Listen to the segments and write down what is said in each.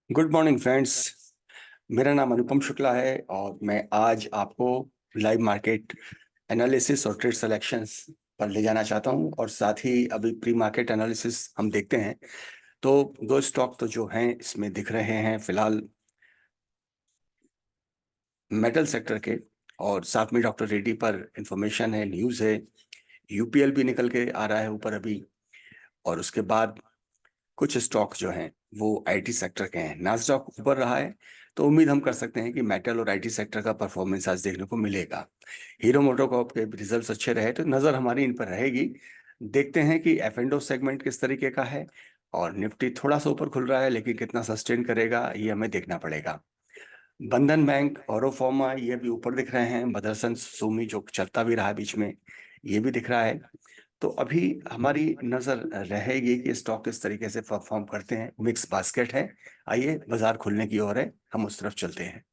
Good morning friends. मेरा नाम अनुपम शुक्ला है और मैं आज आपको लाइव मार्केट एनालिसिस और ट्रेड सिलेक्शंस पर ले जाना चाहता हूं और साथ ही अभी प्री मार्केट एनालिसिस हम देखते हैं। तो दो स्टॉक तो जो हैं इसमें दिख रहे हैं फिलहाल मेटल सेक्टर के, और साथ में डॉक्टर रेड्डी पर इंफॉर्मेशन है, न्यूज़ है। यूपीएल भी निकल के आ रहा है ऊपर अभी। और उसके बाद कुछ स्टॉक जो हैं वो आईटी सेक्टर के हैं। नास्डॉक ऊपर रहा है तो उम्मीद हम कर सकते हैं कि मेटल और आईटी सेक्टर का परफॉर्मेंस आज देखने को मिलेगा। हीरो मोटोकॉर्प के रिजल्ट्स अच्छे रहे तो नज़र हमारी इन पर रहेगी। देखते हैं कि एफ एंड ओ सेगमेंट किस तरीके का है। और निफ्टी थोड़ा सा ऊपर खुल रहा है लेकिन कितना सस्टेन करेगा ये हमें देखना पड़ेगा। बंधन बैंक, औरोफोमा ये भी ऊपर दिख रहे हैं। मदरसन सुमी जो चलता भी रहा बीच में, ये भी दिख रहा है। तो अभी हमारी नजर रहेगी कि स्टॉक किस तरीके से परफॉर्म करते हैं। मिक्स बास्केट है। आइए, बाजार खुलने की ओर है, हम उस तरफ चलते हैं।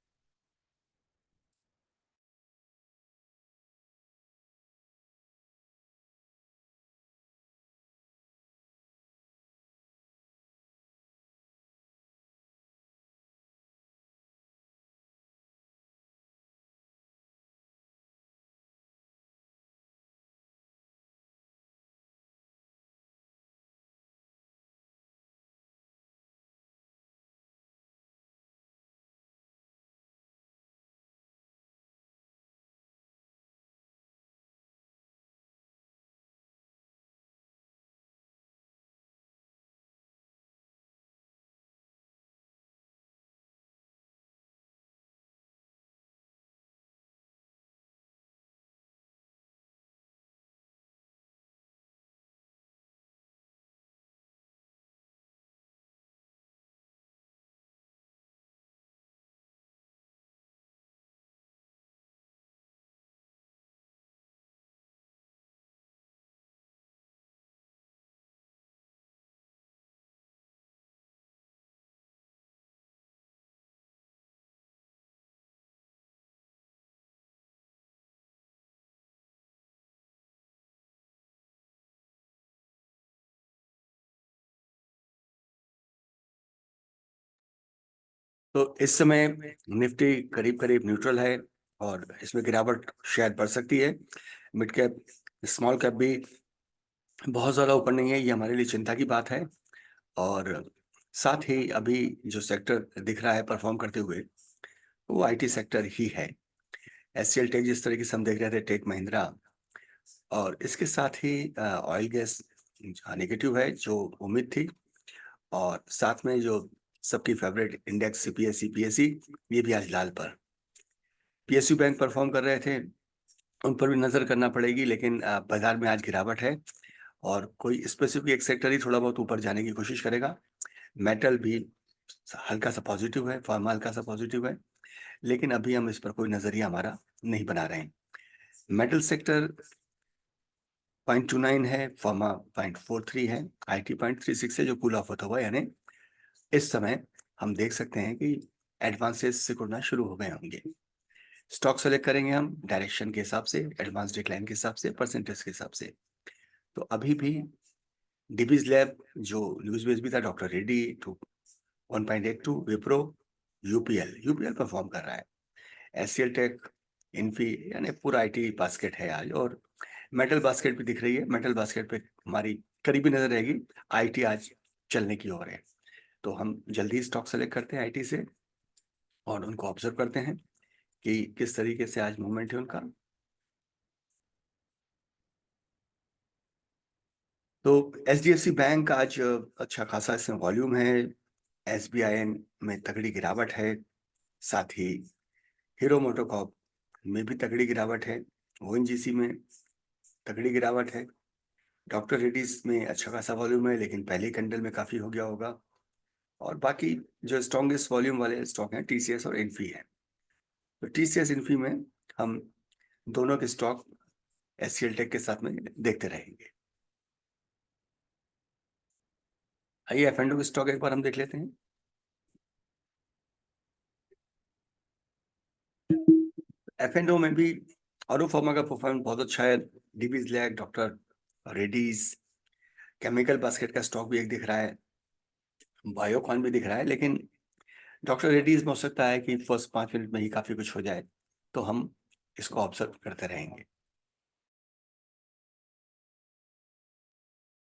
तो इस समय निफ्टी करीब करीब न्यूट्रल है और इसमें गिरावट शायद बढ़ सकती है। मिड कैप, स्मॉल कैप भी बहुत ज़्यादा ऊपर नहीं है, ये हमारे लिए चिंता की बात है। और साथ ही अभी जो सेक्टर दिख रहा है परफॉर्म करते हुए वो आईटी सेक्टर ही है। एचसीएल टेक जिस तरीके से हम देख रहे थे, टेक महिंद्रा, और इसके साथ ही ऑयल गैस नेगेटिव है जो उम्मीद थी। और साथ में जो सबकी फेवरेट इंडेक्स सीपीएसई पीएसई, ये भी आज लाल पर। पीएसयू बैंक परफॉर्म कर रहे थे, उन पर भी नजर करना पड़ेगी, लेकिन बाजार में आज गिरावट है और कोई स्पेसिफिक एक सेक्टर ही थोड़ा बहुत ऊपर जाने की कोशिश करेगा। मेटल भी हल्का सा पॉजिटिव है, फार्मा हल्का सा पॉजिटिव है, लेकिन अभी हम इस पर कोई नजरिया हमारा नहीं बना रहे हैं। मेटल सेक्टर 0.29 है, फार्मा 0.43 है, आईटी 0.36 है जो कूल ऑफ होता हुआ, यानी इस समय हम देख सकते हैं कि एडवांसेस सिकुड़ना शुरू हो गए होंगे। स्टॉक सेलेक्ट करेंगे हम डायरेक्शन के हिसाब से, एडवांस डिक्लाइन के हिसाब से, परसेंटेज के हिसाब से। तो अभी भी डिबीज लैब जो न्यूज बेस भी था, doctor Reddy to 1.82, Wipro, UPL UPL perform कर रहा है। एचसीएल टेक, इन्फी, यानी पूरा आईटी बास्केट है आज। और मेटल बास्केट भी दिख रही है। मेटल बास्केट पे हमारी करीबी नजर रहेगी। आईटी आज चलने की ओर है, तो हम जल्दी स्टॉक सेलेक्ट करते हैं आईटी से और उनको ऑब्जर्व करते हैं कि किस तरीके से आज मूवमेंट है उनका। तो एचडीएफसी बैंक आज अच्छा खासा इसमें वॉल्यूम है। एसबीआई में तगड़ी गिरावट है। साथ ही हीरो मोटोकॉर्प में भी तगड़ी गिरावट है। ओएनजीसी में तगड़ी गिरावट है। डॉक्टर रेड्डीज में अच्छा खासा वॉल्यूम है, लेकिन पहले कैंडल में काफी हो गया होगा। और बाकी जो स्ट्रॉन्गेस्ट वॉल्यूम वाले स्टॉक हैं टीसीएस और इन्फी है। तो टीसीएस इन्फी में हम दोनों के स्टॉक एचसीएल टेक के साथ में देखते रहेंगे। आइए एफ एंड ओ के स्टॉक एक बार हम देख लेते हैं। एफ एंड ओ में भी औरोफर्मा का परफॉर्मेंस बहुत अच्छा है। डीबीज लैक, डॉक्टर रेड्डीज, केमिकल बास्केट का स्टॉक भी एक दिख रहा है, बायोकॉन भी दिख रहा है। लेकिन डॉक्टर रेड्डीज में हो सकता है कि फर्स्ट 5 मिनट में ही काफी कुछ हो जाए, तो हम इसको ऑब्जर्व करते रहेंगे।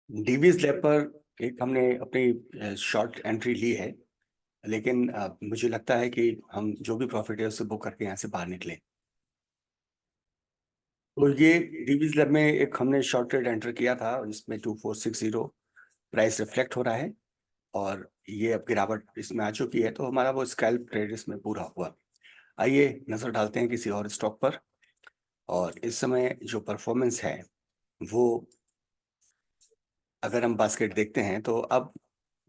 डीवीज लैब पर एक हमने अपनी शॉर्ट एंट्री ली है, लेकिन मुझे लगता है कि हम जो भी प्रॉफिट है उसे बुक करके यहाँ से बाहर निकले। तो ये डीवीज लैब में एक हमने शॉर्ट ट्रेड एंटर किया था, जिसमें 2460 प्राइस रिफ्लेक्ट हो रहा है, और ये अब गिरावट इसमें आ चुकी है, तो हमारा वो स्कैल्प ट्रेड इसमें पूरा हुआ। आइए नजर डालते हैं किसी और स्टॉक पर। और इस समय जो परफॉर्मेंस है वो, अगर हम बास्केट देखते हैं तो अब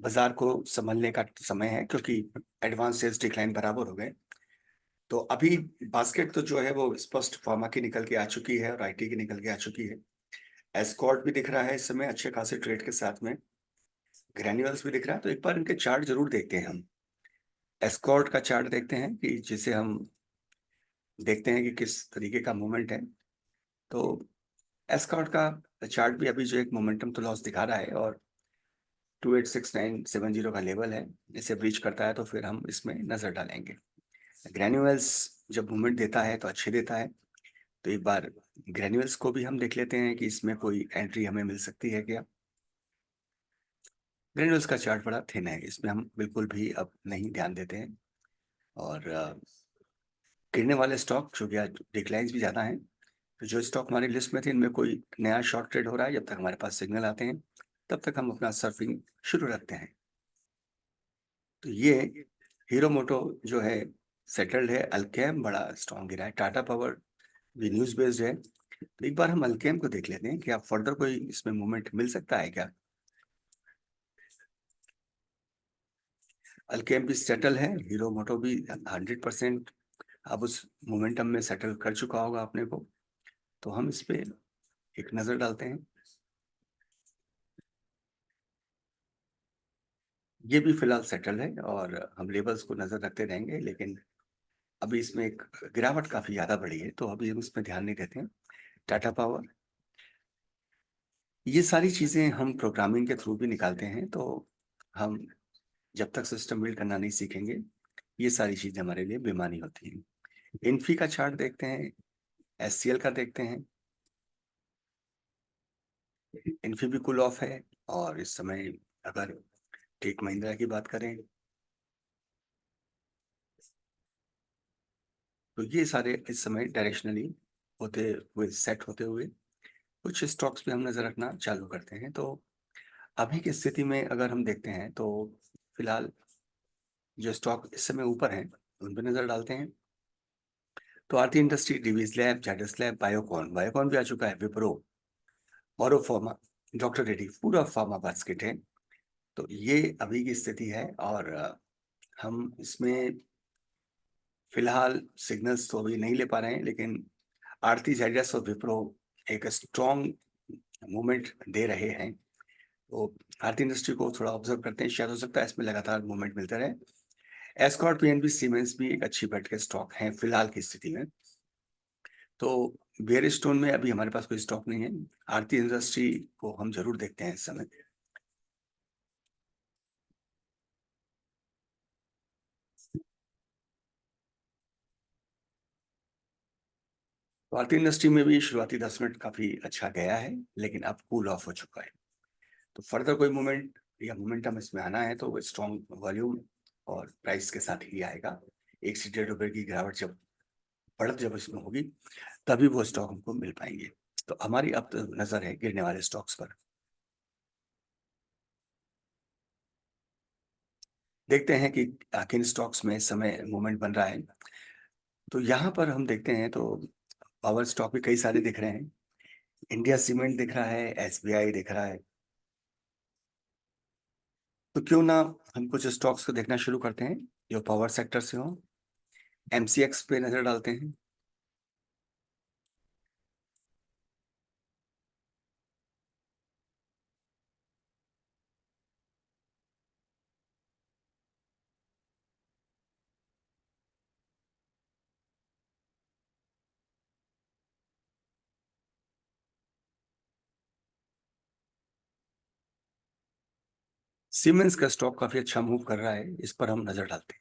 बाजार को संभलने का समय है, क्योंकि एडवांस सेल्स डिक्लाइन बराबर हो गए। तो अभी बास्केट तो जो है वो स्पष्ट फार्मा की निकल के आ चुकी है और आईटी की निकल के आ चुकी है। एस्कॉर्ट भी दिख रहा है इस समय अच्छे खासे ट्रेड के साथ में। ग्रैन्यूल्स भी दिख रहा है, तो एक बार इनके चार्ट जरूर देखते हैं हम। एस्कॉर्ट का चार्ट देखते हैं कि जिसे हम देखते हैं कि किस तरीके का मूवमेंट है। तो एस्कॉर्ट का चार्ट भी अभी जो एक मोमेंटम तो लॉस दिखा रहा है, और 286970 का लेवल है, इसे ब्रीच करता है तो फिर हम इसमें नजर डालेंगे। ग्रैन्यूल्स जब मूवमेंट देता है तो अच्छे देता है, तो एक बार ग्रैन्यूल्स को भी हम देख लेते हैं कि इसमें कोई एंट्री हमें मिल सकती है क्या। ग्रैन्यूल्स का चार्ट बड़ा थिन है, इसमें हम बिल्कुल भी अब नहीं ध्यान देते हैं। और गिरने वाले स्टॉक जो कि आज डिक्लाइंस भी ज़्यादा हैं, तो जो स्टॉक हमारी लिस्ट में थे इनमें कोई नया शॉर्ट ट्रेड हो रहा है, जब तक हमारे पास सिग्नल आते हैं तब तक हम अपना सर्फिंग शुरू रखते हैं। तो ये हीरो मोटो जो है सेटल्ड है, अल्केम बड़ा स्ट्रॉन्ग गिरा है, टाटा पावर भी न्यूज बेस्ड है। तो एक बार हम अल्केम को देख लेते हैं कि आप फर्दर कोई इसमें मूवमेंट मिल सकता है क्या। अल्केम भी सेटल है, हीरो मोटो भी 100% अब उस मोमेंटम में सेटल कर चुका होगा अपने को। तो हम इस पे एक नजर डालते हैं। ये भी फिलहाल सेटल है और हम लेवल्स को नजर रखते रहेंगे, लेकिन अभी इसमें एक गिरावट काफी ज्यादा बढ़ी है, तो अभी हम इसमें ध्यान नहीं देते हैं। टाटा पावर, ये सारी चीजें हम प्रोग्रामिंग के थ्रू भी निकालते हैं, तो हम जब तक सिस्टम बिल्ड करना नहीं सीखेंगे ये सारी चीजें हमारे लिए बेमानी होती हैं। इन्फी का चार्ट देखते हैं, एससीएल का देखते हैं। इन्फी भी कूल ऑफ है, और इस समय अगर टेक महिंद्रा की बात करें तो ये सारे इस समय डायरेक्शनली होते हुए, सेट होते हुए कुछ स्टॉक्स पे हम नजर रखना चालू करते हैं। तो अभी की स्थिति में अगर हम देखते हैं तो फिलहाल जो स्टॉक इस समय ऊपर हैं उन पर नजर डालते हैं। तो Aarti industry, Divi's lab, Zydus lab, Biocon, Biocon भी आ चुका है, विप्रो, औरो फार्मा, डॉक्टर रेड्डी, पूरा फार्मा बास्केट है। तो ये अभी की स्थिति है, और हम इसमें फिलहाल सिग्नल्स तो अभी नहीं ले पा रहे हैं, लेकिन आरती, जाइडस और विप्रो एक स्ट्रॉन्ग मूवमेंट दे रहे हैं। तो आरती इंडस्ट्री को थोड़ा ऑब्जर्व करते हैं, शायद हो सकता है इसमें लगातार मूवमेंट मिलता रहे। एस्कॉर्ट, पीएनबी, सीमेंस भी एक अच्छी बेट के स्टॉक हैं फिलहाल की स्थिति में। तो बेयर स्टोन में अभी हमारे पास कोई स्टॉक नहीं है। आरती इंडस्ट्री को हम जरूर देखते हैं इस समय। तो आरती इंडस्ट्री में भी शुरुआती 10 मिनट काफी अच्छा गया है, लेकिन अब कूल ऑफ हो चुका है। तो फर्दर कोई मूवमेंट या मोमेंटम इसमें आना है तो स्ट्रॉन्ग वॉल्यूम और प्राइस के साथ ही आएगा। 1 से 1.5 रुपए की गिरावट जब, बढ़त जब इसमें होगी, तभी वो स्टॉक हमको मिल पाएंगे। तो हमारी अब तो नजर है गिरने वाले स्टॉक्स पर। देखते हैं कि किन स्टॉक्स में इस समय मूवमेंट बन रहा है। तो यहाँ पर हम देखते हैं तो पावर स्टॉक भी कई सारे दिख रहे हैं। इंडिया सीमेंट दिख रहा है, एसबीआई दिख रहा है। तो क्यों ना हम कुछ स्टॉक्स को देखना शुरू करते हैं जो पावर सेक्टर से हो। एमसीएक्स पे नजर डालते हैं। सीमेंस का स्टॉक काफी अच्छा मूव कर रहा है, इस पर हम नजर डालते हैं।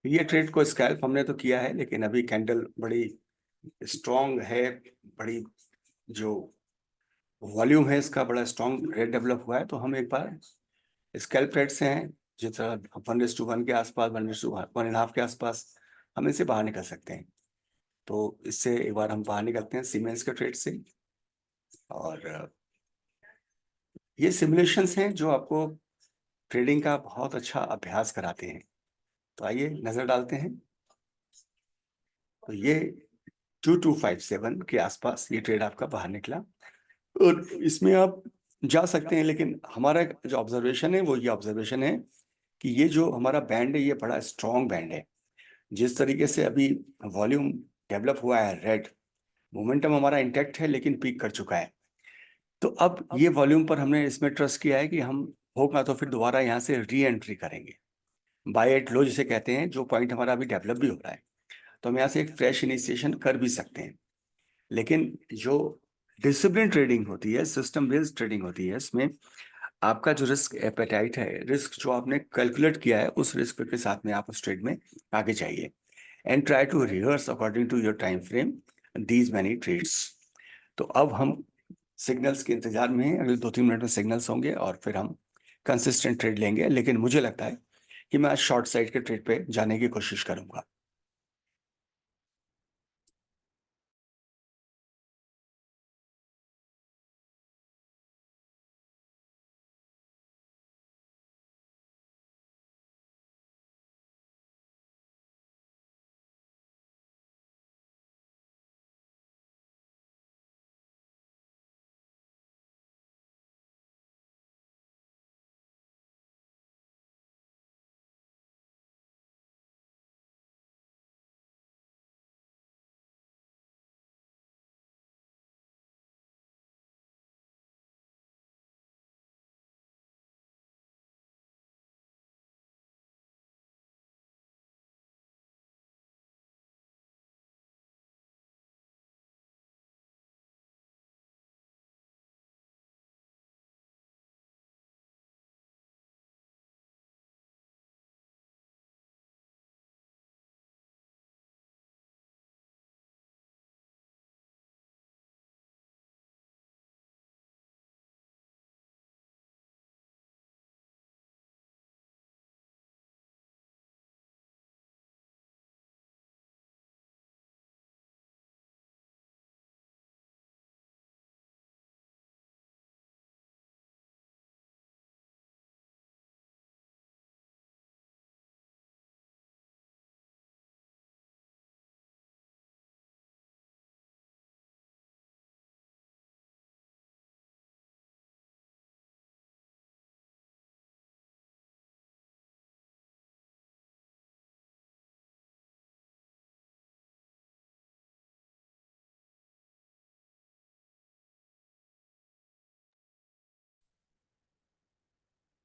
ये ट्रेड को स्कैल्प हमने तो किया है, लेकिन अभी कैंडल बड़ी स्ट्रॉन्ग है, बड़ी जो वॉल्यूम है इसका बड़ा स्ट्रॉन्ग रेट डेवलप हुआ है। तो हम एक बार स्कैल्प ट्रेड से हैं, जिस तरह 1:1 के आसपास, 1:1.5 के आसपास हम इससे बाहर निकल सकते हैं। तो इससे एक बार हम बाहर निकलते हैं सीमेंस के ट्रेड से। और ये सिमुलेशंस हैं जो आपको ट्रेडिंग का बहुत अच्छा अभ्यास कराते हैं। तो आइए नजर डालते हैं। तो ये 2257 के आसपास ये ट्रेड आपका बाहर निकला, और इसमें आप जा सकते हैं। लेकिन हमारा जो ऑब्जर्वेशन है वो ये ऑब्जर्वेशन है कि ये जो हमारा बैंड है ये बड़ा स्ट्रॉन्ग बैंड है। जिस तरीके से अभी वॉल्यूम डेवलप हुआ है, रेड मोमेंटम हमारा इंटैक्ट है लेकिन पीक कर चुका है। तो अब ये वॉल्यूम पर हमने इसमें ट्रस्ट किया है कि हम होगा तो फिर दोबारा यहाँ से री एंट्री करेंगे, बाय एट लो जिसे कहते हैं, जो पॉइंट हमारा अभी डेवलप भी हो रहा है। तो हम यहाँ से एक फ्रेश इनिशिएशन कर भी सकते हैं। लेकिन जो डिसिप्लिन ट्रेडिंग होती है, सिस्टम बेस्ड ट्रेडिंग होती है, इसमें आपका जो रिस्क एपेटाइट है, रिस्क जो आपने कैलकुलेट किया है, उस रिस्क के साथ में आप उस ट्रेड में आगे जाइए and try to rehearse according to your time frame these many trades. तो अब हम सिग्नल्स के इंतजार में हैं, अगले 2-3 मिनट में सिग्नल्स होंगे और फिर हम कंसिस्टेंट ट्रेड लेंगे। लेकिन मुझे लगता है कि मैं आज शॉर्ट साइड के ट्रेड पे जाने की कोशिश करूंगा।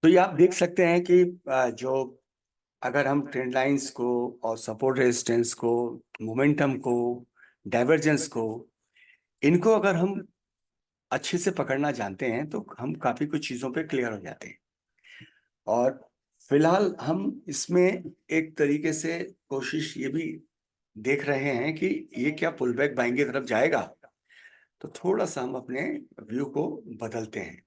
तो ये आप देख सकते हैं कि जो अगर हम ट्रेंड लाइंस को और सपोर्ट रेजिस्टेंस को, मोमेंटम को, डाइवर्जेंस को, इनको अगर हम अच्छे से पकड़ना जानते हैं तो हम काफी कुछ चीजों पे क्लियर हो जाते हैं। और फिलहाल हम इसमें एक तरीके से कोशिश ये भी देख रहे हैं कि ये क्या पुल बैक बाइंग की तरफ जाएगा। तो थोड़ा सा हम अपने व्यू को बदलते हैं।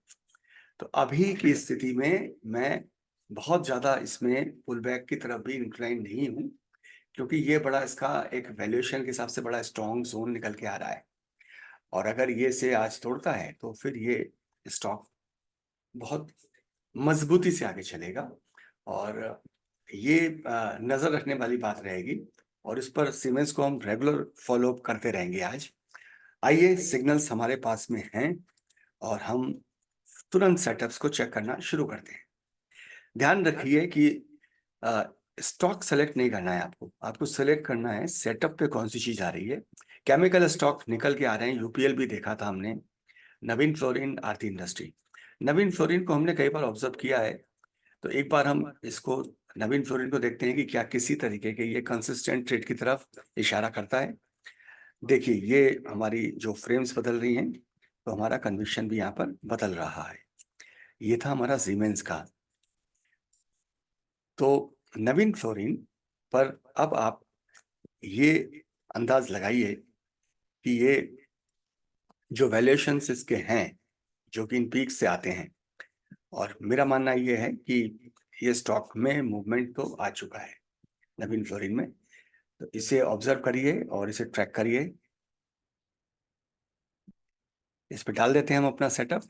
तो अभी की स्थिति में मैं बहुत ज्यादा इसमें पुल बैक की तरफ भी इंक्लाइन नहीं हूं, क्योंकि ये बड़ा इसका एक वैल्यूएशन के हिसाब से बड़ा स्ट्रॉन्ग जोन निकल के आ रहा है। और अगर ये से आज तोड़ता है तो फिर ये स्टॉक बहुत मजबूती से आगे चलेगा। और ये नजर रखने वाली बात रहेगी, और इस पर सीमेंस को हम रेगुलर फॉलोअप करते रहेंगे आज। आइए, सिग्नल्स हमारे पास में हैं और हम तुरंत सेटअप्स को चेक करना शुरू करते हैं। ध्यान रखिए कि स्टॉक सेलेक्ट नहीं करना है आपको, आपको सेलेक्ट करना है सेटअप पे कौन सी चीज आ रही है। केमिकल स्टॉक निकल के आ रहे हैं, यूपीएल भी देखा था हमने, नवीन फ्लोरिन, आरती इंडस्ट्री। नवीन फ्लोरिन को हमने कई बार ऑब्जर्व किया है। तो एक बार हम इसको, नवीन फ्लोरिन को देखते हैं कि क्या किसी तरीके के ये कंसिस्टेंट ट्रेड की तरफ इशारा करता है। देखिए, ये हमारी जो फ्रेम्स बदल रही हैं, तो हमारा कन्विक्शन भी यहाँ पर बदल रहा है। ये था हमारा सीमेंस का। तो नवीन फ्लोरिन, पर अब आप ये अंदाज लगाइए कि ये जो वैल्यूएशंस इसके हैं, जो कि इन पीक से आते हैं, और मेरा मानना ये है कि ये स्टॉक में मूवमेंट तो आ चुका है नवीन फ्लोरिन में। तो इसे ऑब्जर्व करिए और इसे ट्रैक करिए। इस पे डाल देते हैं हम अपना सेटअप।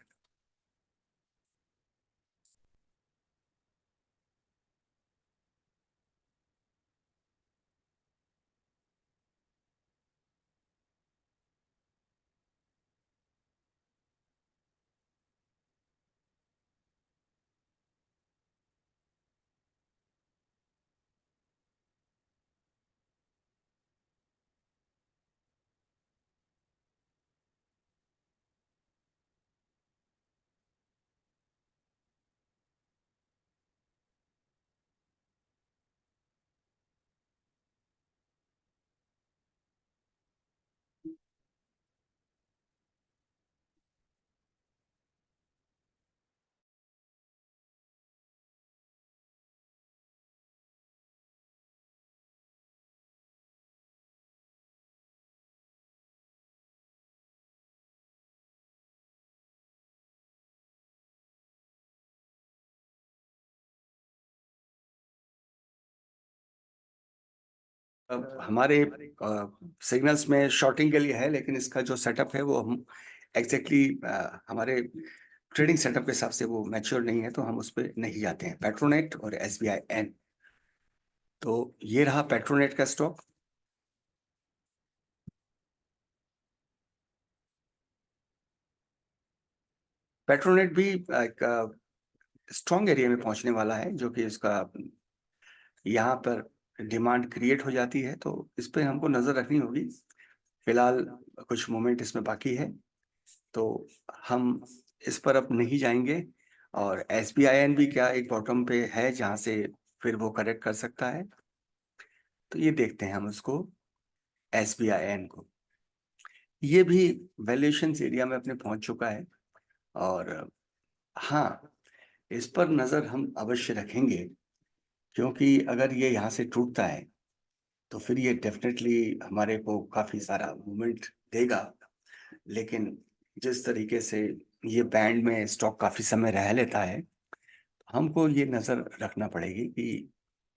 अब हमारे सिग्नल्स में शॉर्टिंग के लिए है, लेकिन इसका जो सेटअप है वो हम एग्जैक्टली हमारे ट्रेडिंग सेटअप के हिसाब से वो मैच्योर नहीं है, तो हम उस पर नहीं जाते हैं। पेट्रोनेट और एसबीआई एन, तो ये रहा पेट्रोनेट का स्टॉक। पेट्रोनेट भी एक स्ट्रॉन्ग एरिया में पहुंचने वाला है, जो कि इसका यहाँ पर डिमांड क्रिएट हो जाती है, तो इस पे हमको नजर रखनी होगी। फिलहाल कुछ मोमेंट इसमें बाकी है, तो हम इस पर अब नहीं जाएंगे। और एसबीआईएन भी क्या एक बॉटम पे है जहां से फिर वो करेक्ट कर सकता है, तो ये देखते हैं हम उसको, एसबीआईएन को। ये भी वैल्यूएशन एरिया में अपने पहुंच चुका है, और हाँ, इस पर नजर हम अवश्य रखेंगे, क्योंकि अगर ये यहाँ से टूटता है तो फिर ये डेफिनेटली हमारे को काफी सारा मूवमेंट देगा। लेकिन जिस तरीके से ये बैंड में स्टॉक काफी समय रह लेता है, हमको ये नजर रखना पड़ेगी कि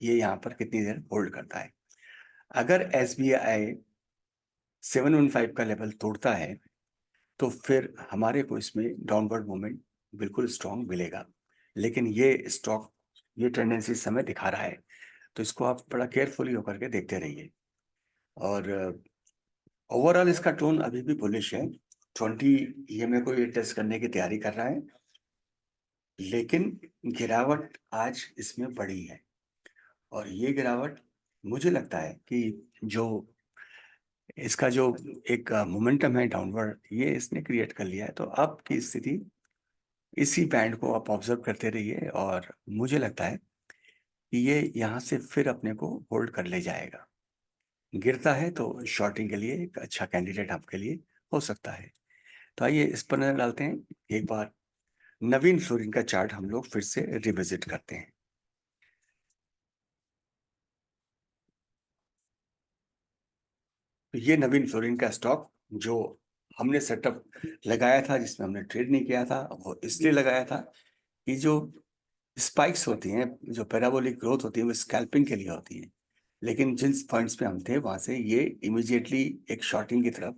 ये यहाँ पर कितनी देर होल्ड करता है। अगर एसबीआई 715 का लेवल तोड़ता है तो फिर हमारे को इसमें डाउनवर्ड मूवमेंट बिल्कुल स्ट्रॉन्ग मिलेगा। लेकिन ये स्टॉक ये टेंडेंसी इस समय दिखा रहा है, तो इसको आप बड़ा केयरफुली होकर के देखते रहिए। और ओवरऑल इसका टोन अभी भी बुलिश है। 20 ईएमए को ये टेस्ट करने की तैयारी कर रहा है, लेकिन गिरावट आज इसमें बड़ी है। और ये गिरावट मुझे लगता है कि जो इसका जो एक मोमेंटम है डाउनवर्ड, ये इसने क्रिएट कर लिया है। तो अब की स्थिति इसी बैंड को आप ऑब्जर्व करते रहिए, और मुझे लगता है कि ये यहाँ से फिर अपने को होल्ड कर ले जाएगा। गिरता है तो शॉर्टिंग के लिए एक अच्छा कैंडिडेट आपके लिए हो सकता है। तो आइए इस पर नजर डालते हैं। एक बार नवीन फ्लोरिन का चार्ट हम लोग फिर से रिविजिट करते हैं। तो ये नवीन फ्लोरिन का स्टॉक जो हमने सेटअप लगाया था, जिसमें हमने ट्रेड नहीं किया था, वो इसलिए लगाया था कि जो स्पाइक्स होती हैं, जो पैराबोलिक ग्रोथ होती है, वो स्कैल्पिंग के लिए होती है। लेकिन जिन पॉइंट्स पे हम थे वहां से ये इमीडिएटली एक शॉर्टिंग की तरफ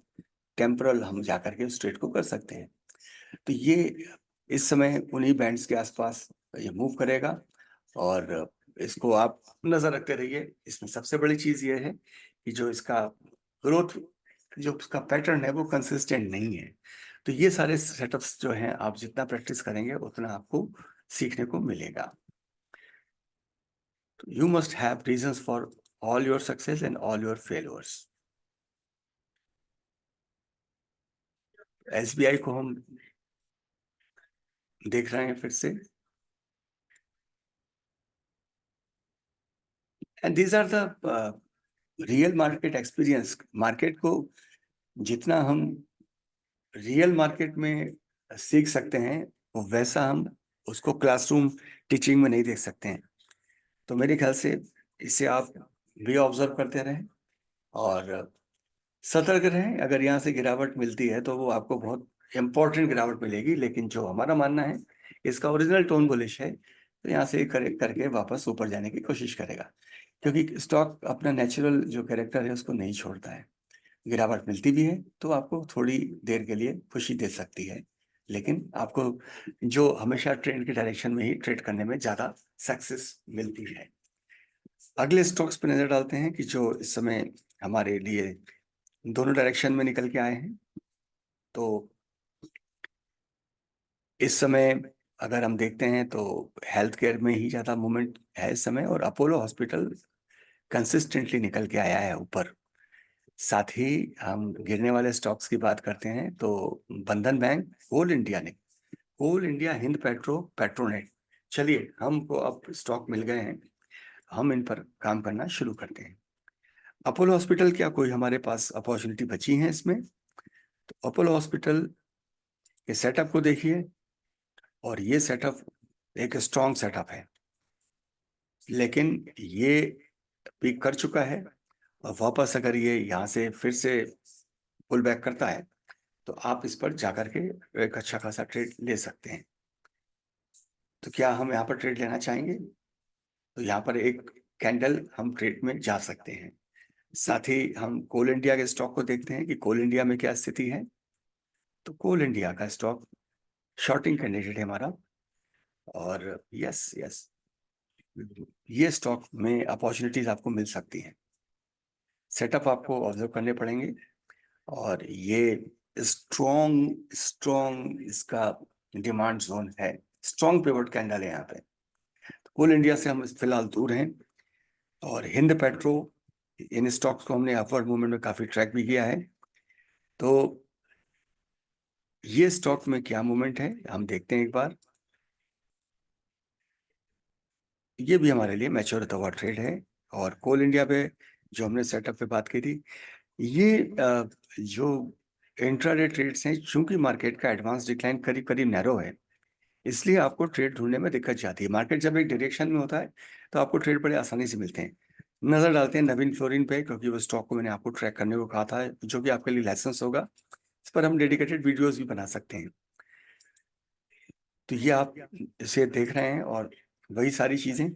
टेम्पोरल हम जाकर के उस ट्रेड को कर सकते हैं। तो ये इस समय उन्हीं बैंड्स के आसपास ये मूव करेगा, और इसको आप नजर रखते रहिए। इसमें सबसे बड़ी चीज ये है कि जो इसका ग्रोथ, जो इसका पैटर्न है, वो कंसिस्टेंट नहीं है। तो ये सारे सेटअप्स जो हैं, आप जितना प्रैक्टिस करेंगे उतना आपको सीखने को मिलेगा। You must have reasons for all your success and all your failures. SBI को हम देख रहे हैं फिर से, and these are the real market experience. Market को जितना हम रियल मार्केट में सीख सकते हैं, वो वैसा हम उसको क्लासरूम टीचिंग में नहीं देख सकते हैं। तो मेरे ख्याल से इसे आप भी ऑब्जर्व करते रहें और सतर्क रहें। अगर यहाँ से गिरावट मिलती है तो वो आपको बहुत इंपॉर्टेंट गिरावट मिलेगी, लेकिन जो हमारा मानना है इसका ओरिजिनल टोन बुलिश है, तो यहाँ से करेक्ट करके वापस ऊपर जाने की कोशिश करेगा, क्योंकि स्टॉक अपना नेचुरल जो कैरेक्टर है उसको नहीं छोड़ता है। गिरावट मिलती भी है तो आपको थोड़ी देर के लिए खुशी दे सकती है, लेकिन आपको जो हमेशा ट्रेंड के डायरेक्शन में ही ट्रेड करने में ज़्यादा सक्सेस मिलती है। अगले स्टॉक्स पे नज़र डालते हैं कि जो इस समय हमारे लिए दोनों डायरेक्शन में निकल के आए हैं। तो इस समय अगर हम देखते हैं तो हेल्थ केयर में ही ज़्यादा मूवमेंट है इस समय, और अपोलो हॉस्पिटल कंसिस्टेंटली निकल के आया है ऊपर। साथ ही हम गिरने वाले स्टॉक्स की बात करते हैं तो बंधन बैंक, कोल इंडिया, हिंद पेट्रो, पेट्रोनेट। चलिए, हमको अब स्टॉक मिल गए हैं, हम इन पर काम करना शुरू करते हैं। अपोलो हॉस्पिटल, क्या कोई हमारे पास अपॉर्चुनिटी बची है इसमें? तो अपोलो हॉस्पिटल के सेटअप को देखिए, और ये सेटअप एक स्ट्रॉन्ग सेटअप है, लेकिन ये पीक कर चुका है, और वापस अगर ये यहाँ से फिर से पुल बैक करता है तो आप इस पर जाकर के एक अच्छा खासा ट्रेड ले सकते हैं। तो क्या हम यहाँ पर ट्रेड लेना चाहेंगे? तो यहाँ पर एक कैंडल हम ट्रेड में जा सकते हैं। साथ ही हम कोल इंडिया के स्टॉक को देखते हैं कि कोल इंडिया में क्या स्थिति है। तो कोल इंडिया का स्टॉक शॉर्टिंग कैंडिडेट है हमारा, और यस यस, ये स्टॉक में अपॉर्चुनिटीज आपको मिल सकती हैं। सेटअप आपको ऑब्जर्व करने पड़ेंगे, और ये स्ट्रॉन्ग स्ट्रॉन्ग इसका डिमांड जोन है, स्ट्रॉन्ग पिवट कैंडल है यहाँ पे। कोल इंडिया से हम फिलहाल दूर हैं, और हिंद पेट्रो, इन स्टॉक्स को हमने अपवर्ड मूवमेंट में काफी ट्रैक भी किया है। तो ये स्टॉक में क्या मूवमेंट है हम देखते हैं एक बार। ये भी हमारे लिए मैच्योर होता हुआ ट्रेड है। और कोल इंडिया पे जो हमने सेटअप पे बात की थी, ये जो इंट्राडे ट्रेड्स हैं, चूंकि मार्केट का एडवांस डिक्लाइन करीब करीब नैरो है, इसलिए आपको ट्रेड ढूंढने में दिक्कत जाती है। मार्केट जब एक डायरेक्शन में होता है तो आपको ट्रेड बड़े आसानी से मिलते हैं। नजर डालते हैं नवीन फ्लोरिन पे, क्योंकि वो स्टॉक को मैंने आपको ट्रैक करने को कहा था, जो कि आपके लिए लाइसेंस होगा। इस पर हम डेडिकेटेड वीडियोस भी बना सकते हैं। तो ये आप इसे देख रहे हैं, और वही सारी चीजें,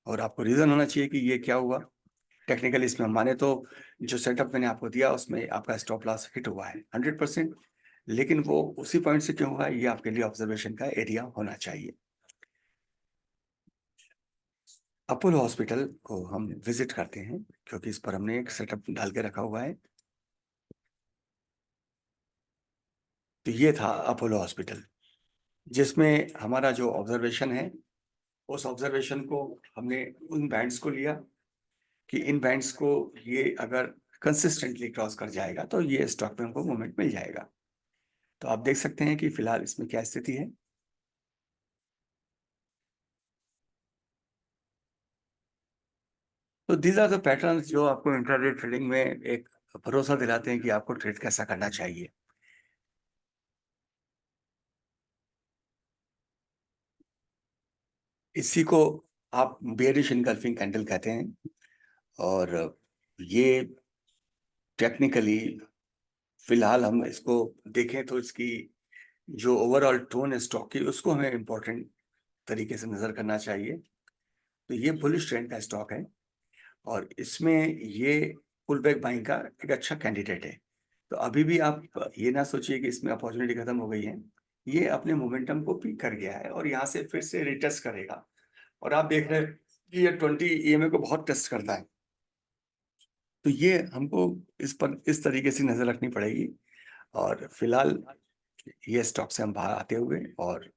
और आपको रीजन होना चाहिए कि ये क्या हुआ। टेक्निकली इसमें हम माने तो जो सेटअप मैंने आपको दिया उसमें आपका स्टॉप लॉस हिट हुआ है 100%, लेकिन वो उसी पॉइंट से क्यों हुआ है, ये आपके लिए ऑब्जर्वेशन का एरिया होना चाहिए। अपोलो हॉस्पिटल को हम विजिट करते हैं, क्योंकि इस पर हमने एक सेटअप डाल के रखा हुआ है। तो ये था अपोलो हॉस्पिटल, जिसमें हमारा जो ऑब्जर्वेशन है, उस ऑब्जर्वेशन को हमने उन बैंड्स को लिया कि इन बैंड्स को ये अगर कंसिस्टेंटली क्रॉस कर जाएगा तो ये स्टॉक में हमको मूवमेंट मिल जाएगा। तो आप देख सकते हैं कि फिलहाल इसमें क्या स्थिति है। तो दीज आर द पैटर्न्स जो आपको इंट्राडे ट्रेडिंग में एक भरोसा दिलाते हैं कि आपको ट्रेड कैसा करना चाहिए। इसी को आप बेयरिश इनगल्फिंग कैंडल कहते हैं, और ये टेक्निकली फिलहाल हम इसको देखें तो इसकी जो ओवरऑल टोन है स्टॉक की, उसको हमें इम्पोर्टेंट तरीके से नजर करना चाहिए। तो ये बुलिश ट्रेंड का स्टॉक है, और इसमें ये पुल बैक बाइंग का एक अच्छा कैंडिडेट है। तो अभी भी आप ये ना सोचिए कि इसमें अपॉर्चुनिटी खत्म हो गई है। ये अपने मोमेंटम को पीक कर गया है, और यहाँ से फिर से रिटेस्ट करेगा। और आप देख रहे हैं कि ये 20 EMA को बहुत टेस्ट करता है। तो ये हमको इस पर इस तरीके से नजर रखनी पड़ेगी। और फिलहाल ये स्टॉक से हम बाहर आते हुए, और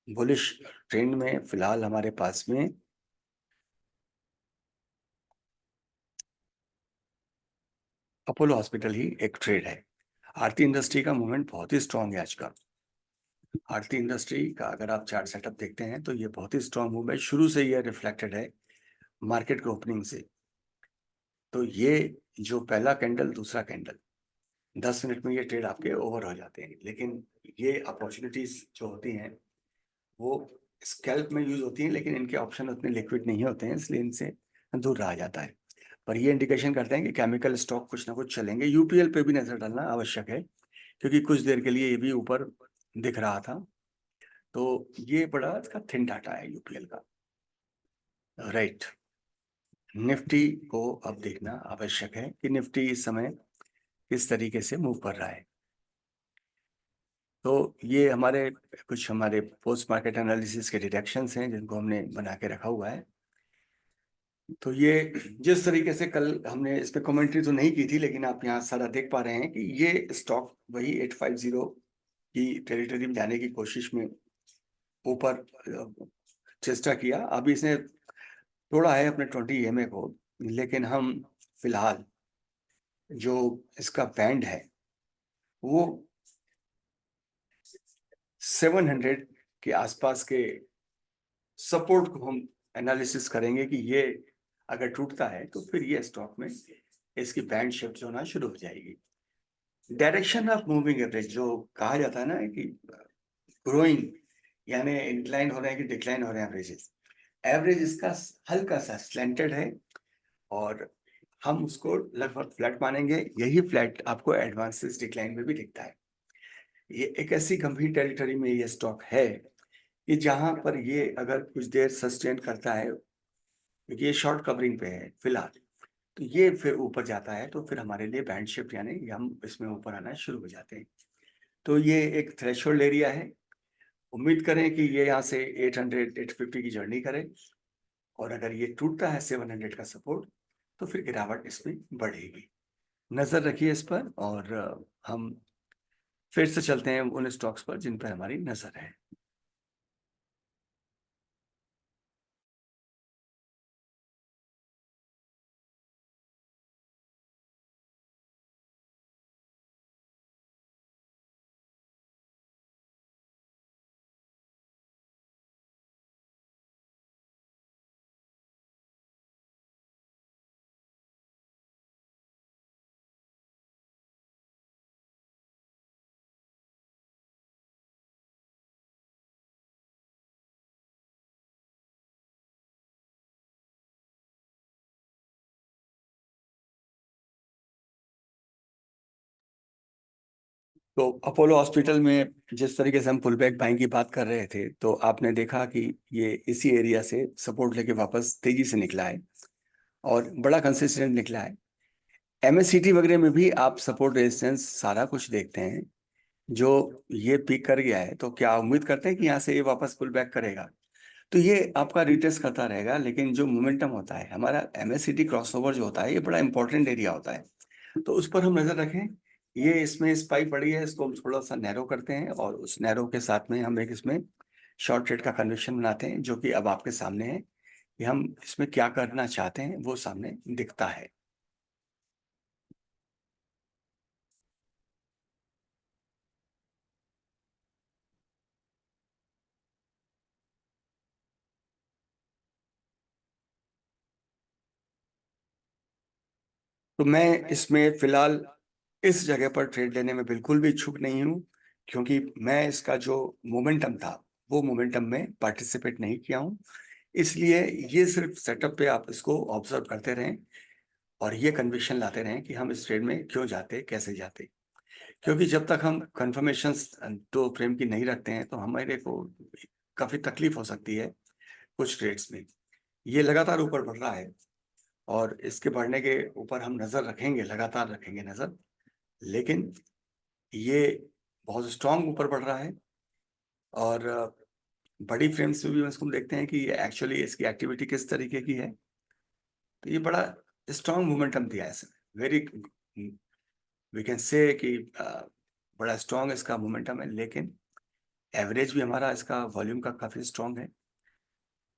बुलिश ट्रेंड में फिलहाल हमारे पास में अपोलो हॉस्पिटल ही एक ट्रेड है। आरती इंडस्ट्री का मूवमेंट बहुत ही स्ट्रांग है आज का। आरती इंडस्ट्री का अगर आप चार्ट सेटअप देखते हैं तो ये बहुत ही स्ट्रांग मूवमेंट शुरू से ये रिफ्लेक्टेड है मार्केट के ओपनिंग से। तो ये जो पहला कैंडल, दूसरा कैंडल, 10 मिनट में ये ट्रेड आपके ओवर हो जाते हैं। लेकिन ये अपॉर्चुनिटीज जो होती हैं वो स्कैल्प में यूज होती हैं, लेकिन इनके ऑप्शन उतने लिक्विड नहीं होते हैं, इसलिए इनसे दूर रहा जाता है। पर ये इंडिकेशन करते हैं कि केमिकल स्टॉक कुछ ना कुछ चलेंगे। यूपीएल पे भी नजर डालना आवश्यक है, क्योंकि कुछ देर के लिए ये भी ऊपर दिख रहा था। तो ये बड़ा इसका थिन डाटा है यूपीएल का। राइट, निफ्टी को अब देखना आवश्यक है कि निफ्टी इस समय किस तरीके से मूव कर रहा है। तो ये हमारे पोस्ट मार्केट एनालिसिस के डिटेक्शंस हैं जिनको हमने बना के रखा हुआ है। तो ये जिस तरीके से कल हमने इस पे कमेंट्री तो नहीं की थी, लेकिन आप यहाँ सारा देख पा रहे हैं कि ये स्टॉक वही 850 की टेरिटरी में जाने की कोशिश में ऊपर चेष्टा किया। अभी इसने तोड़ा है अपने 20 EMA को, लेकिन हम फिलहाल जो इसका बैंड है वो 700 के आसपास के सपोर्ट को हम एनालिसिस करेंगे कि ये अगर टूटता है तो फिर ये स्टॉक में इसकी बैंड शिफ्ट होना शुरू हो जाएगी। डायरेक्शन ऑफ मूविंग एवरेज जो कहा जाता है ना कि ग्रोइंग, यानी इंक्लाइन हो रहे हैं कि डिक्लाइन हो रहे हैं एवरेजेस, एवरेज इसका हल्का सा स्लैंटेड है और हम उसको लगभग फ्लैट मानेंगे। यही फ्लैट आपको एडवांसेस डिक्लाइन में भी दिखता है। ये एक ऐसी गंभीर टेरिटरी में ये स्टॉक है कि जहां पर ये अगर कुछ देर सस्टेन करता है, क्योंकि ये शॉर्ट कवरिंग पे है फिलहाल, तो ये फिर ऊपर जाता है तो फिर हमारे लिए बैंड शिफ्ट यानी हम इसमें ऊपर आना शुरू हो जाते हैं। तो ये एक थ्रेशोल्ड एरिया है। उम्मीद करें कि ये यहाँ से 800 850 की जर्नी करे, और अगर ये टूटता है 700 का सपोर्ट, तो फिर गिरावट इसमें बढ़ेगी। नजर रखिए इस पर, और हम फिर से चलते हैं उन स्टॉक्स पर जिन पर हमारी नजर है। तो अपोलो हॉस्पिटल में जिस तरीके से हम पुल बैक बाइंग की बात कर रहे थे, तो आपने देखा कि ये इसी एरिया से सपोर्ट लेके वापस तेजी से निकला है और बड़ा कंसिस्टेंट निकला है। MACD वगैरह में भी आप सपोर्ट रेजिस्टेंस सारा कुछ देखते हैं। जो ये पीक कर गया है, तो क्या उम्मीद करते हैं कि यहाँ से ये वापस पुल बैक करेगा? तो ये आपका रिटेस्ट करता रहेगा, लेकिन जो मोमेंटम होता है हमारा MACD क्रॉसओवर जो होता है, ये बड़ा इंपॉर्टेंट एरिया होता है। तो उस पर हम नजर रखें। ये इसमें स्पाइक पड़ी है, इसको हम थोड़ा सा नैरो करते हैं और उस नैरो के साथ में हम एक इसमें शॉर्ट ट्रेड का कन्वर्शन बनाते हैं, जो कि अब आपके सामने है कि हम इसमें क्या करना चाहते हैं वो सामने दिखता है। तो मैं इसमें फिलहाल इस जगह पर ट्रेड लेने में बिल्कुल भी इच्छुक नहीं हूँ, क्योंकि मैं इसका जो मोमेंटम था वो मोमेंटम में पार्टिसिपेट नहीं किया हूँ। इसलिए ये सिर्फ सेटअप पे आप इसको ऑब्जर्व करते रहें और ये कन्विक्शन लाते रहें कि हम इस ट्रेड में क्यों जाते, कैसे जाते। क्योंकि जब तक हम कंफर्मेशन दो फ्रेम की नहीं रखते हैं, तो हमारे को काफी तकलीफ हो सकती है कुछ ट्रेड्स में। ये लगातार ऊपर बढ़ रहा है और इसके बढ़ने के ऊपर हम नजर रखेंगे, लगातार रखेंगे नजर। लेकिन ये बहुत स्ट्रांग ऊपर बढ़ रहा है, और बड़ी फ्रेम्स में भी इसको हम देखते हैं कि एक्चुअली इसकी एक्टिविटी किस तरीके की है। तो ये बड़ा स्ट्रांग मोमेंटम दिया है इसने, वेरी, वी कैन से कि बड़ा स्ट्रांग इसका मोमेंटम है। लेकिन एवरेज भी हमारा इसका वॉल्यूम का काफी स्ट्रांग है,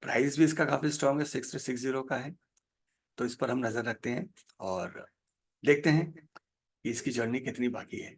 प्राइस भी इसका काफी स्ट्रांग है, 6360 का है। तो इस पर हम नजर रखते हैं और देखते हैं कि इसकी जर्नी कितनी बाकी है।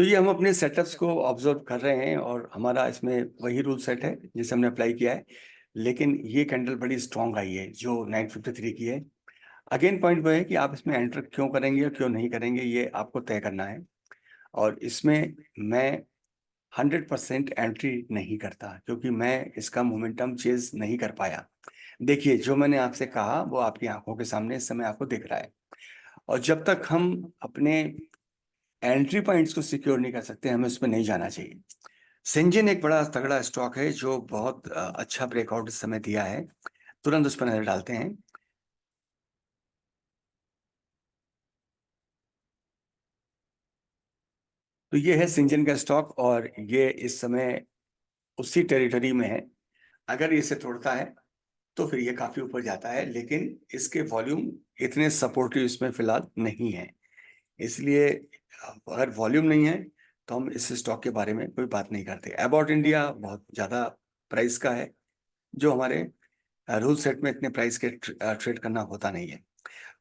तो ये हम अपने सेटअप्स को ऑब्जर्व कर रहे हैं और हमारा इसमें वही रूल सेट है जिसे हमने अप्लाई किया है, लेकिन ये कैंडल बड़ी स्ट्रांग आई है जो 953 की है। अगेन पॉइंट वो है कि आप इसमें एंटर क्यों करेंगे और क्यों नहीं करेंगे, ये आपको तय करना है। और इसमें मैं 100% एंट्री नहीं करता क्योंकि मैं इसका मोमेंटम चेज नहीं कर पाया। देखिए, जो मैंने आपसे कहा वो आपकी आंखों के सामने इस समय आपको दिख रहा है, और जब तक हम अपने एंट्री पॉइंट्स को सिक्योर नहीं कर सकते, हमें उसमें नहीं जाना चाहिए। सिंजिन एक बड़ा तगड़ा स्टॉक है जो बहुत अच्छा ब्रेकआउट इस समय दिया है, तुरंत उस पर नजर डालते हैं। तो ये है सिंजिन का स्टॉक और ये इस समय उसी टेरिटरी में है। अगर इसे तोड़ता है तो फिर ये काफी ऊपर जाता है, लेकिन इसके वॉल्यूम इतने सपोर्टिव इसमें फिलहाल नहीं है। इसलिए अगर वॉल्यूम नहीं है तो हम इस स्टॉक के बारे में कोई बात नहीं करते। अबाउट इंडिया बहुत ज्यादा प्राइस का है, जो हमारे रूल सेट में इतने प्राइस के ट्रेड करना होता नहीं है।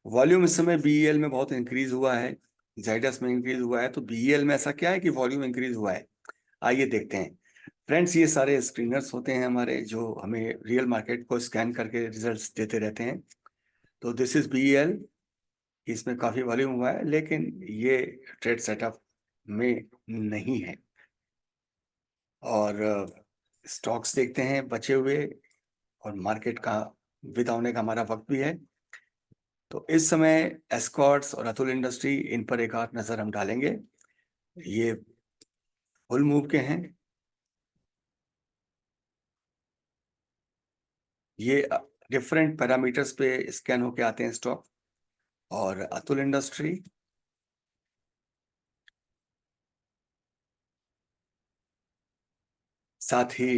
वॉल्यूम इस समय बीईएल में बहुत इंक्रीज हुआ है, जाइडस में इंक्रीज हुआ है, तो बीईएल में ऐसा क्या है कि वॉल्यूम इंक्रीज हुआ है। आइए देखते हैं फ्रेंड्स, ये सारे स्क्रीनर्स होते हैं हमारे जो हमें रियल मार्केट को स्कैन करके रिजल्ट्स देते रहते हैं। तो दिस इज बीईएल, इसमें काफी वॉल्यूम हुआ है लेकिन ये ट्रेड सेटअप में नहीं है। और स्टॉक्स देखते हैं बचे हुए, और मार्केट का विदा होने का हमारा वक्त भी है। तो इस समय एस्कॉर्ट्स और अतुल इंडस्ट्री, इन पर एक आध नजर हम डालेंगे। ये फुल मूव के हैं, ये डिफरेंट पैरामीटर्स पे स्कैन होके आते हैं स्टॉक। और अतुल इंडस्ट्री, साथ ही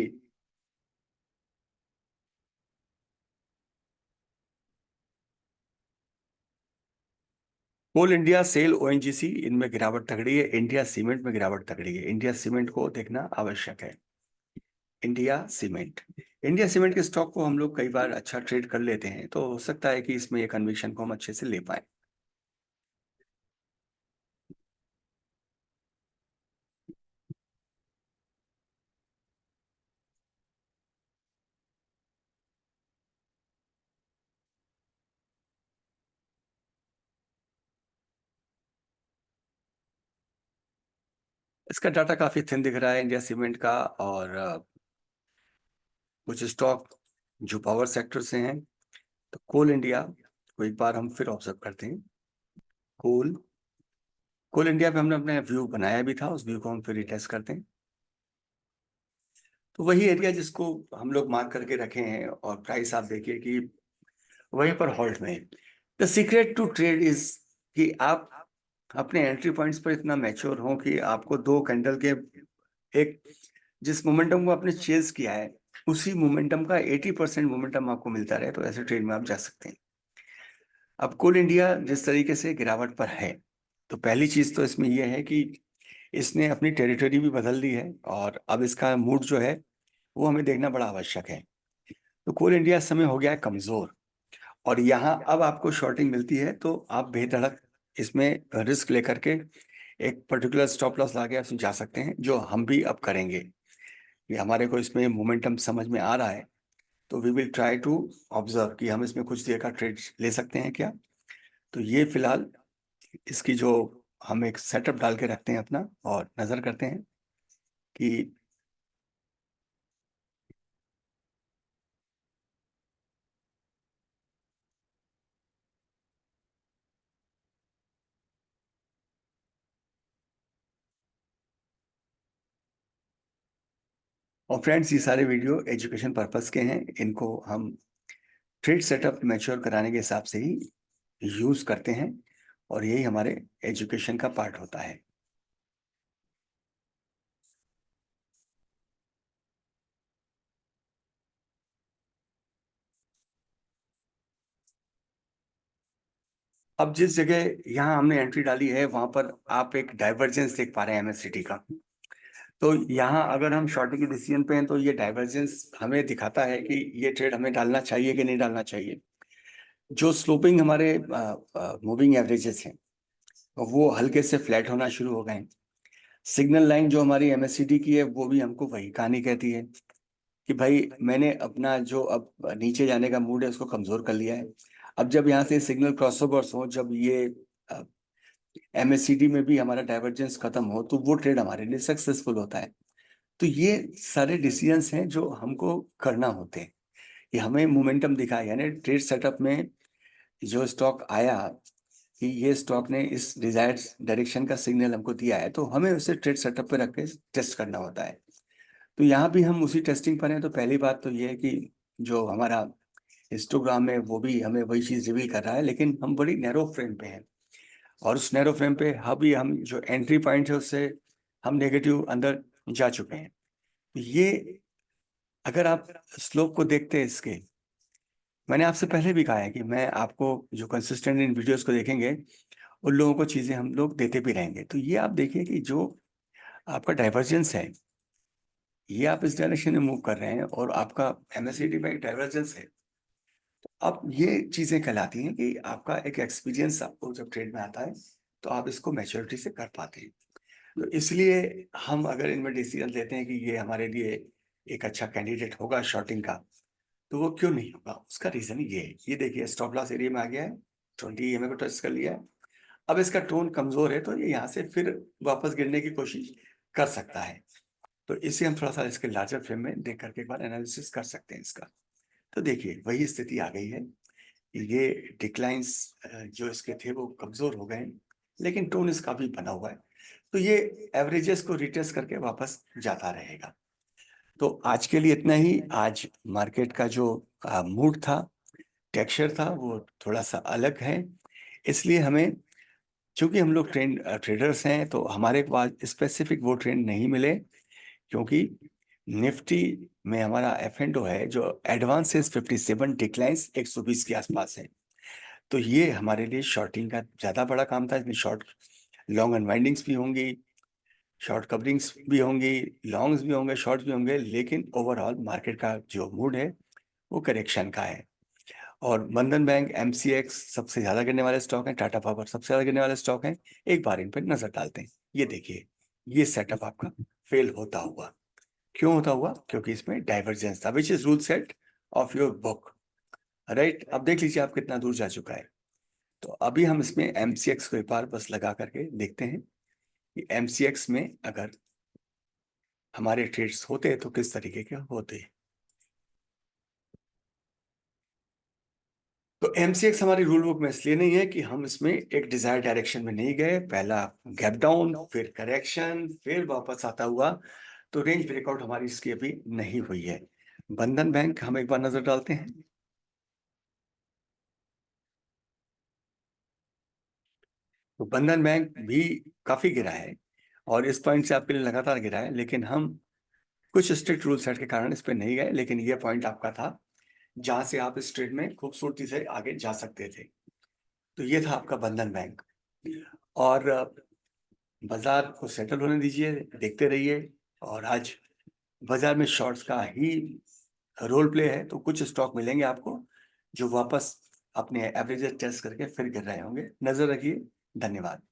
कोल इंडिया, सेल, ओएनजीसी, इनमें गिरावट तगड़ी है। इंडिया सीमेंट में गिरावट तगड़ी है, इंडिया सीमेंट को देखना आवश्यक है। इंडिया सीमेंट, इंडिया सीमेंट के स्टॉक को हम लोग कई बार अच्छा ट्रेड कर लेते हैं, तो हो सकता है कि इसमें ये कन्विक्शन को हम अच्छे से ले पाए। इसका डाटा काफी थिन दिख रहा है इंडिया सीमेंट का, और कुछ स्टॉक जो पावर सेक्टर से हैं। तो कोल इंडिया को एक बार हम फिर ऑब्जर्व करते हैं। कोल कोल इंडिया पे हमने अपना व्यू बनाया भी था, उस व्यू को हम फिर रिटेस्ट करते हैं। तो वही एरिया जिसको हम लोग मार्क करके रखे हैं, और प्राइस आप देखिए कि वहीं पर हॉल्ट में है। The secret to trade is कि आप अपने एंट्री पॉइंट्स पर इतना मैच्योर हो कि आपको दो कैंडल के एक जिस मोमेंटम को आपने चेज किया है, उसी मोमेंटम का 80% मोमेंटम आपको मिलता रहे, तो ऐसे ट्रेड में आप जा सकते हैं। अब कोल इंडिया जिस तरीके से गिरावट पर है, तो पहली चीज तो इसमें यह है कि इसने अपनी टेरिटरी भी बदल दी है, और अब इसका मूड जो है वो हमें देखना बड़ा आवश्यक है। तो कोल इंडिया इस समय हो गया है कमजोर, और यहाँ अब आपको शॉर्टिंग मिलती है तो आप बेधड़क इसमें रिस्क लेकर के एक पर्टिकुलर स्टॉप लॉस ला के आप जा सकते हैं, जो हम भी अब करेंगे। कि हमारे को इसमें मोमेंटम समझ में आ रहा है, तो we will try to observe कि हम इसमें कुछ देर का ट्रेड ले सकते हैं क्या। तो ये फिलहाल इसकी जो हम एक सेटअप डाल के रखते हैं अपना, और नजर करते हैं कि और फ्रेंड्स, ये सारे वीडियो एजुकेशन पर्पस के हैं, इनको हम ट्रेड सेटअप मैच्योर कराने के हिसाब से ही यूज करते हैं, और यही हमारे एजुकेशन का पार्ट होता है। अब जिस जगह यहाँ हमने एंट्री डाली है वहां पर आप एक डाइवर्जेंस देख पा रहे हैं एमएससीटी का। तो यहाँ अगर हम शॉर्टिंग के डिसीजन पे हैं तो ये डाइवर्जेंस हमें दिखाता है कि ये ट्रेड हमें डालना चाहिए कि नहीं डालना चाहिए। जो स्लोपिंग हमारे मूविंग एवरेजेस हैं वो हल्के से फ्लैट होना शुरू हो गए हैं। सिग्नल लाइन जो हमारी MACD की है वो भी हमको वही कहानी कहती है कि भाई मैंने अपना जो अब नीचे जाने का मूड है उसको कमजोर कर लिया है। अब जब यहाँ से सिग्नल क्रॉसओवर्स हो, जब ये MACD में भी हमारा डाइवर्जेंस खत्म हो, तो वो ट्रेड हमारे लिए सक्सेसफुल होता है। तो ये सारे डिसीजंस हैं जो हमको करना होते हैं। ये हमें मोमेंटम दिखाया, यानी ट्रेड सेटअप में जो स्टॉक आया कि ये स्टॉक ने इस डिजायर्ड डायरेक्शन का सिग्नल हमको दिया है, तो हमें उसे ट्रेड सेटअप पे रख के टेस्ट करना होता है। तो यहाँ भी हम उसी टेस्टिंग पर हैं। तो पहली बात तो ये है कि जो हमारा हिस्टोग्राम है वो भी हमें वही चीज रिवील कर रहा है, लेकिन हम बड़ी नैरो फ्रेम पे हैं, और उस नैरो फ्रेम पे अभी हम जो एंट्री पॉइंट है उससे हम नेगेटिव अंदर जा चुके हैं। ये अगर आप स्लोप को देखते हैं इसके, मैंने आपसे पहले भी कहा है कि मैं आपको जो कंसिस्टेंट इन वीडियोस को देखेंगे उन लोगों को चीजें हम लोग देते भी रहेंगे। तो ये आप देखिए कि जो आपका डाइवर्जेंस है, ये आप इस डायरेक्शन में मूव कर रहे हैं और आपका MACD में एक डाइवर्जेंस है। अब ये चीजें कहलाती हैं कि आपका एक एक्सपीरियंस आपको जब ट्रेड में आता है तो आप इसको मैच्योरिटी से कर पाते हैं। तो इसलिए हम अगर इनमें डिसीजन लेते हैं कि ये हमारे लिए एक अच्छा कैंडिडेट होगा शॉर्टिंग का, तो वो क्यों नहीं होगा, उसका रीजन ये है। ये देखिए स्टॉप लॉस एरिया में आ गया है, 20 EMA को टच कर लिया है। अब इसका टोन कमजोर है तो ये यहाँ से फिर वापस गिरने की कोशिश कर सकता है। तो इसे हम थोड़ा सा इसके लार्जर फ्रेम में देख करके एक बार एनालिसिस कर सकते हैं इसका। तो देखिए वही स्थिति आ गई है, ये डिक्लाइंस जो इसके थे वो कमजोर हो गए, लेकिन टोन इसका भी बना हुआ है। तो ये एवरेजेस को रिटेस्ट करके वापस जाता रहेगा। तो आज के लिए इतना ही। आज मार्केट का जो मूड था, टेक्सचर था, वो थोड़ा सा अलग है। इसलिए हमें, चूंकि हम लोग ट्रेडर्स हैं, तो हमारे पास स्पेसिफिक वो ट्रेंड नहीं मिले, क्योंकि निफ्टी में हमारा F&O है जो एडवांसेस 57, डिक्लाइंस 120 के आसपास है। तो ये हमारे लिए शॉर्टिंग का ज्यादा बड़ा काम था। इसमें शॉर्ट लॉन्ग अनवाइंडिंग्स भी होंगी, शॉर्ट कवरिंग्स भी होंगी, लॉन्ग्स भी होंगे, शॉर्ट्स भी होंगे, लेकिन ओवरऑल मार्केट का जो मूड है वो करेक्शन का है। और बंधन बैंक, MCX सबसे ज्यादा गिरने वाले स्टॉक हैं, टाटा पावर सबसे ज्यादा गिरने वाले स्टॉक हैं। एक बार इन पर नजर डालते हैं। ये देखिए, ये सेटअप आपका फेल होता हुआ क्यों होता हुआ, क्योंकि इसमें डाइवर्जेंस था, which is rule set of your book, right. अब देख लीजिए आप कितना दूर जा चुका है। तो अभी हम इसमें MCX को एक बार बस लगा करके देखते हैं कि MCX में अगर हमारे ट्रेड्स होते तो किस तरीके के होते। तो MCX हमारी रूल बुक में इसलिए नहीं है कि हम इसमें एक डिजायर डायरेक्शन में नहीं गए, पहला गैप डाउन, फिर करेक्शन, फिर वापस आता हुआ। तो रेंज ब्रेकआउट हमारी इसकी अभी नहीं हुई है। बंधन बैंक हम एक बार नजर डालते हैं। तो बंधन बैंक भी काफी गिरा है, और इस पॉइंट से आपके लिए लगातार गिरा है, लेकिन हम कुछ स्ट्रिक्ट रूल सेट के कारण इस पे नहीं गए। लेकिन ये पॉइंट आपका था जहां से आप इस ट्रेड में खूबसूरती से आगे जा सकते थे। तो ये था आपका बंधन बैंक। और बाजार को सेटल होने दीजिए, देखते रहिए। और आज बाजार में शॉर्ट्स का ही रोल प्ले है, तो कुछ स्टॉक मिलेंगे आपको जो वापस अपने एवरेजेस टेस्ट करके फिर गिर रहे होंगे। नजर रखिए। धन्यवाद।